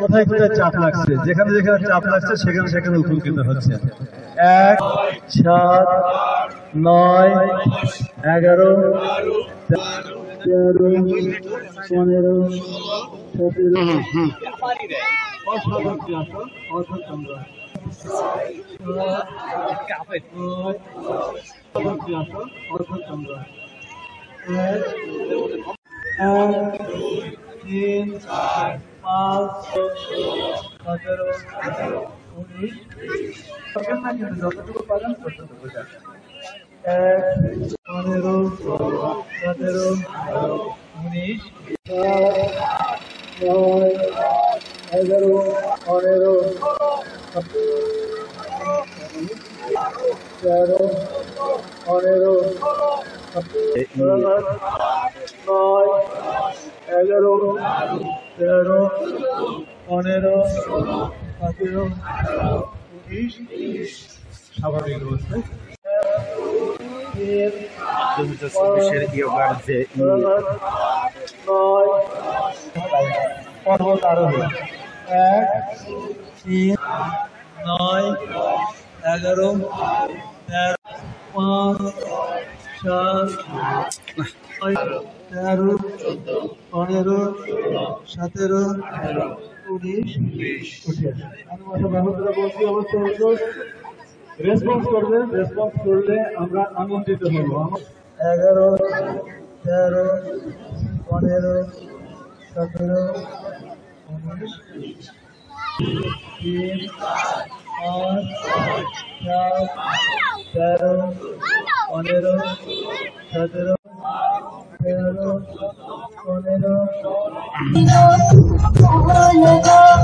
কোথায় কোথায় চাপ লাগছে, যেখানে যেখানে চাপ লাগছে সেখানে সেখানে উপকৃত হচ্ছে। 1, 7, 9, 11, 13, 15, 3, 4, 5, 17, 18, 19 যতটুকু পারেন ততটুকু বোঝান। 1, 15, 17, 19, 9, 11, 15, 13, 15, 11, 13, 15, 17, 19 স্বাভাবিক অবস্থায়। 2024 ইয়োগার যে পর্বত আরোহী 1, 3, 9, 11, 13, 5, 7, 13, 15, 17, 19 উঠে বলছি অবশ্যই রেসপন্স করবে। রেসপন্স করলে আমরা আনন্দিত হব। 11, 13, 15, 17, 19, 3, 5, 7, 13, 15, 17, 13, 15